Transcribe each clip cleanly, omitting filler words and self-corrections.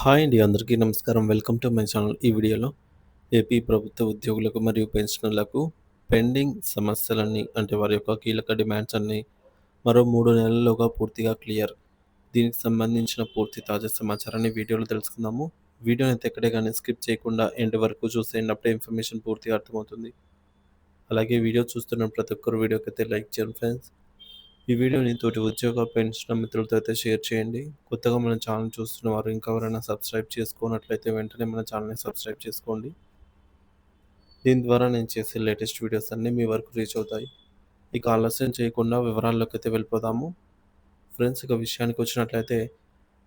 Hi అండి. అందరికీ నమస్కారం. Welcome to my channel. ఈ వీడియోలో ఏపీ ప్రభుత్వ ఉద్యోగులకు మరియు పెన్షనర్లకు పెండింగ్ సమస్యలన్నీ అంటే వారి యొక్క కీలక డిమాండ్స్ అన్నీ మరో 3 నెలల్లోగా పూర్తిగా క్లియర్. దీనికి సంబంధించిన పూర్తి తాజా సమాచారాన్ని వీడియోలో తెలుసుకుందాము. వీడియోనైతే ఎక్కడే గాని స్కిప్ చేయకుండా ఎండ్ వరకు చూసేయండి. అప్పుడే ఇన్ఫర్మేషన్ పూర్తిగా అర్థమవుతుంది. అలాగే వీడియో చూస్తున్న ప్రతి ఒక్కరు వీడియోకైతే లైక్ చేయండి ఫ్రెండ్స్. ఈ వీడియోని తోటి ఉద్యోగ, పెన్షనర్ మిత్రులతో అయితే షేర్ చేయండి. కొత్తగా మన ఛానల్ చూస్తున్న వారు ఇంకా ఎవరైనా సబ్స్క్రైబ్ చేసుకోనట్లయితే వెంటనే మన ఛానల్‌ని సబ్స్క్రైబ్ చేసుకోండి. దీని ద్వారా నేను చేసే లేటెస్ట్ వీడియోస్ అన్నీ మీ వరకు రీచ్ అవుతాయి. ఇక ఆలస్యం చేయకుండా వివరాల్లోకైతే వెళ్ళిపోదాము. ఫ్రెండ్స్ ఇక విషయానికొచ్చినట్లయితే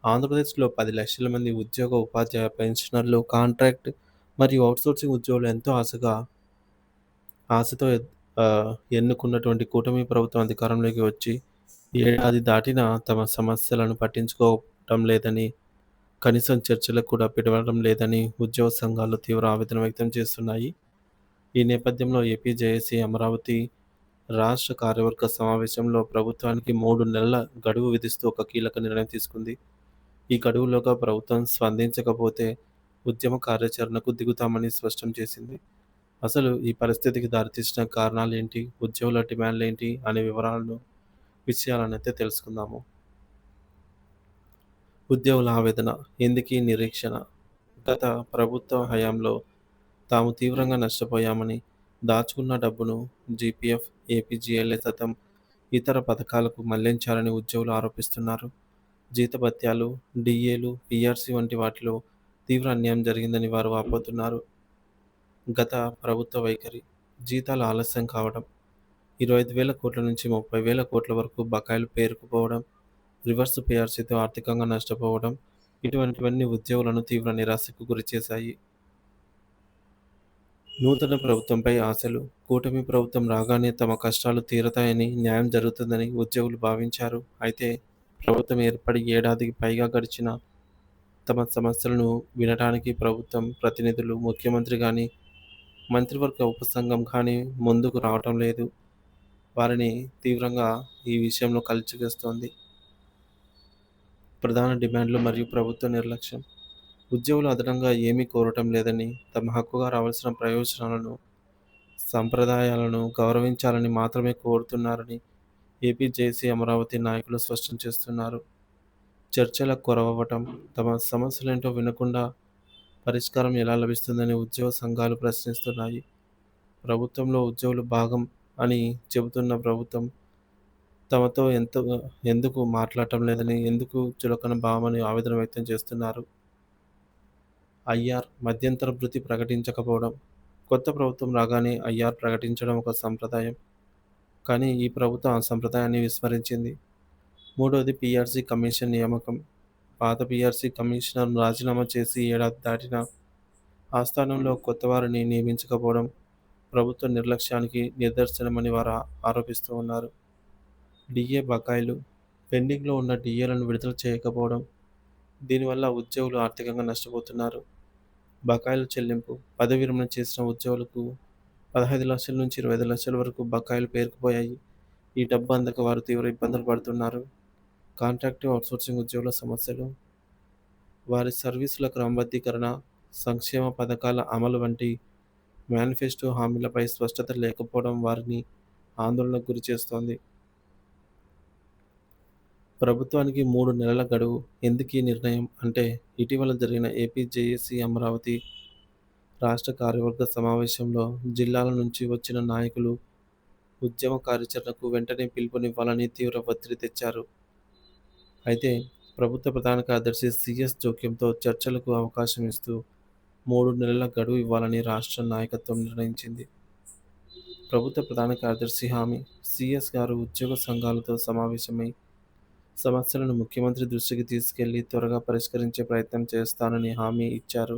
ఆంధ్రప్రదేశ్‌లో 10,00,000 మంది ఉద్యోగ, ఉపాధ్యాయ పెన్షనర్లు, కాంట్రాక్ట్ మరియు ఔట్‌సోర్సింగ్ ఉద్యోగులు ఎంతో ఆశతో ఎన్నుకున్నటువంటి కూటమి ప్రభుత్వం అధికారంలోకి వచ్చి ఏడాది దాటినా తమ సమస్యలను పట్టించుకోవటం లేదని, కనీసం చర్చలకు కూడా పిలవడం లేదని ఉద్యోగ సంఘాలు తీవ్ర ఆవేదన వ్యక్తం చేస్తున్నాయి. ఈ నేపథ్యంలో ఏపీ జేఏసీ అమరావతి రాష్ట్ర కార్యవర్గ సమావేశంలో ప్రభుత్వానికి 3 నెలల గడువు విధిస్తూ ఒక కీలక నిర్ణయం తీసుకుంది. ఈ గడువులోగా ప్రభుత్వం స్పందించకపోతే ఉద్యమ కార్యాచరణకు దిగుతామని స్పష్టం చేసింది. అసలు ఈ పరిస్థితికి దారితీసిన కారణాలేంటి? ఉద్యోగుల డిమాండ్‌లేంటి? అనే విషయాలనైతే తెలుసుకుందాము. ఉద్యోగుల ఆవేదన. ఎందుకీ నిరీక్షణ? గత ప్రభుత్వ హయాంలో తాము తీవ్రంగా నష్టపోయామని, దాచుకున్న డబ్బును జీపీఎఫ్, ఏపీజీఎల్ఏ సైతం ఇతర పథకాలకు మళ్లించారని ఉద్యోగులు ఆరోపిస్తున్నారు. జీతభత్యాలు, డీఏలు, పీఆర్సీ వంటి వాటిలో తీవ్ర అన్యాయం జరిగిందని వారు వాపోతున్నారు. గత ప్రభుత్వ వైఖరి. జీతాలు ఆలస్యం కావడం, 25,000 కోట్ల నుంచి 30,000 కోట్ల వరకు బకాయిలు పేరుకుపోవడం, రివర్స్ పీఆర్సీతో ఆర్థికంగా నష్టపోవడం ఇటువంటివన్నీ ఉద్యోగులను తీవ్ర నిరాశకు గురిచేశాయి. నూతన ప్రభుత్వంపై ఆశలు. కూటమి ప్రభుత్వం రాగానే తమ కష్టాలు తీరతాయని, న్యాయం జరుగుతుందని ఉద్యోగులు భావించారు. అయితే ప్రభుత్వం ఏర్పడి ఏడాదికి పైగా గడిచినా తమ సమస్యలను వినటానికి ప్రభుత్వం ప్రతినిధులు, ముఖ్యమంత్రి గానీ, మంత్రివర్గ ఉపసంఘం కానీ ముందుకు రావటం లేదు. వారిని తీవ్రంగా ఈ విషయంలో కలిచివేస్తోంది. ప్రధాన డిమాండ్లు మరియు ప్రభుత్వ నిర్లక్ష్యం. ఉద్యోగులు అదనంగా ఏమీ కోరటం లేదని, తమ హక్కుగా రావాల్సిన ప్రయోజనాలను, సంప్రదాయాలను గౌరవించాలని మాత్రమే కోరుతున్నారని ఏపీ జేఏసీ అమరావతి నాయకులు స్పష్టం చేస్తున్నారు. చర్చలకు కొరవవటం, తమ సమస్యలేంటో వినకుండా పరిష్కారం ఎలా లభిస్తుందని ఉద్యోగ సంఘాలు ప్రశ్నిస్తున్నాయి. ప్రభుత్వంలో ఉద్యోగులు భాగం అని చెబుతున్న ప్రభుత్వం తమతో ఎందుకు మాట్లాడటం లేదని, ఎందుకు చులకన భావమని ఆవేదన వ్యక్తం చేస్తున్నారు. ఐఆర్ మధ్యంతర భృతి ప్రకటించకపోవడం. కొత్త ప్రభుత్వం రాగానే ఐఆర్ ప్రకటించడం ఒక సంప్రదాయం. కానీ ఈ ప్రభుత్వం ఆ సంప్రదాయాన్ని విస్మరించింది. మూడోది పీఆర్సీ కమిషన్ నియామకం. పాత పీఆర్సీ కమిషనర్ రాజీనామా చేసి ఏడాది దాటినా ఆ స్థానంలో కొత్తవారిని నియమించకపోవడం ప్రభుత్వ నిర్లక్ష్యానికి నిదర్శనమని వారు ఆరోపిస్తూ ఉన్నారు. డీఏ బకాయిలు. పెండింగ్లో ఉన్న డీఏలను విడుదల చేయకపోవడం. దీనివల్ల ఉద్యోగులు ఆర్థికంగా నష్టపోతున్నారు. బకాయిల చెల్లింపు. పదవి విరమణ చేసిన ఉద్యోగులకు 15 లక్షల నుంచి 25 లక్షల వరకు బకాయిలు పేరుకుపోయాయి. ఈ డబ్బు అందక వారు తీవ్ర ఇబ్బందులు పడుతున్నారు. కాంట్రాక్టు, ఔట్సోర్సింగ్ ఉద్యోగుల సమస్యలు. వారి సర్వీసుల క్రమబద్ధీకరణ, సంక్షేమ పథకాల అమలు వంటి మేనిఫెస్టో హామీలపై స్పష్టత లేకపోవడం వారిని ఆందోళనకు గురిచేస్తోంది. ప్రభుత్వానికి 3 నెలల గడువు. ఎందుకీ నిర్ణయం అంటే ఇటీవల జరిగిన ఏపీ జేఏసీ అమరావతి రాష్ట్ర కార్యవర్గ సమావేశంలో జిల్లాల నుంచి వచ్చిన నాయకులు ఉద్యమ కార్యాచరణకు వెంటనే పిలుపునివ్వాలని తీవ్ర ఒత్తిడి తెచ్చారు. అయితే ప్రభుత్వ ప్రధాన కార్యదర్శి సీఎస్ జోక్యంతో చర్చలకు అవకాశం ఇస్తూ 3 నెలల గడువు ఇవ్వాలని రాష్ట్ర నాయకత్వం నిర్ణయించింది. ప్రభుత్వ ప్రధాన కార్యదర్శి హామీ. సీఎస్ గారు ఉద్యోగ సంఘాలతో సమావేశమై సమస్యలను ముఖ్యమంత్రి దృష్టికి తీసుకెళ్లి త్వరగా పరిష్కరించే ప్రయత్నం చేస్తానని హామీ ఇచ్చారు.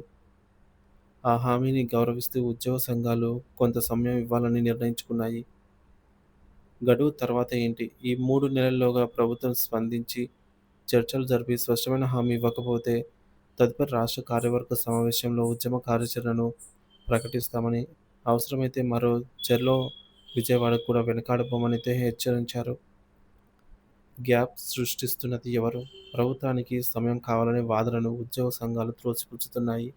ఆ హామీని గౌరవిస్తూ ఉద్యోగ సంఘాలు కొంత సమయం ఇవ్వాలని నిర్ణయించుకున్నాయి. గడువు తర్వాత ఏంటి? ఈ 3 నెలల్లోగా ప్రభుత్వం స్పందించి చర్చలు జరిపి స్పష్టమైన హామీ ఇవ్వకపోతే తదుపరి రాష్ట్ర కార్యవర్గ సమావేశంలో ఉద్యమ కార్యాచరణను ప్రకటిస్తామని, అవసరమైతే మరో చలో విజయవాడకు కూడా వెనుకాడబోమనైతే హెచ్చరించారు. గ్యాప్ సృష్టిస్తున్నది ఎవరు? ప్రభుత్వానికి సమయం కావాలనే వాదనను ఉద్యోగ సంఘాలు త్రోసిపుచ్చుతున్నాయి.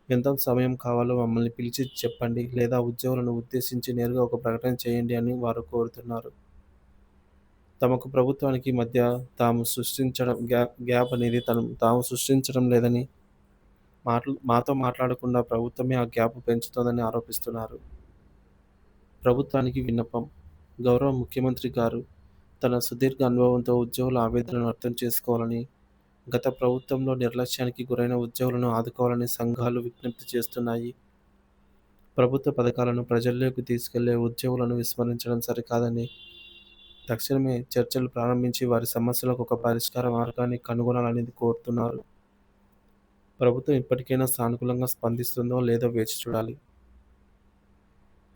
ఎంత సమయం కావాలో మమ్మల్ని పిలిచి చెప్పండి లేదా ఉద్యోగులను ఉద్దేశించి నేరుగా ఒక ప్రకటన చేయండి అని వారు కోరుతున్నారు. తమకు ప్రభుత్వానికి మధ్య తాము సృష్టించడం గ్యాప్ అనేది తాము సృష్టించడం లేదని, మాతో మాట్లాడకుండా ప్రభుత్వమే ఆ గ్యాప్ పెంచుతోందని ఆరోపిస్తున్నారు. ప్రభుత్వానికి విన్నపం. గౌరవ ముఖ్యమంత్రి గారు తన సుదీర్ఘ అనుభవంతో ఉద్యోగుల ఆవేదనను అర్థం చేసుకోవాలని, గత ప్రభుత్వంలో నిర్లక్ష్యానికి గురైన ఉద్యోగులను ఆదుకోవాలని సంఘాలు విజ్ఞప్తి చేస్తున్నాయి. ప్రభుత్వ పథకాలను ప్రజల్లోకి తీసుకెళ్లే ఉద్యోగులను విస్మరించడం సరికాదని, తక్షణమే చర్చలు ప్రారంభించి వారి సమస్యలకు ఒక పరిష్కార మార్గాన్ని కనుగొనాలని కోరుతున్నారు. ప్రభుత్వం ఇప్పటికైనా సానుకూలంగా స్పందిస్తుందో లేదో వేచి చూడాలి.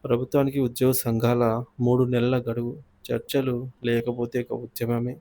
ప్రభుత్వానికి ఉద్యోగ సంఘాల 3 నెలల గడువు. చర్చలు లేకపోతే ఇక ఉద్యమమే.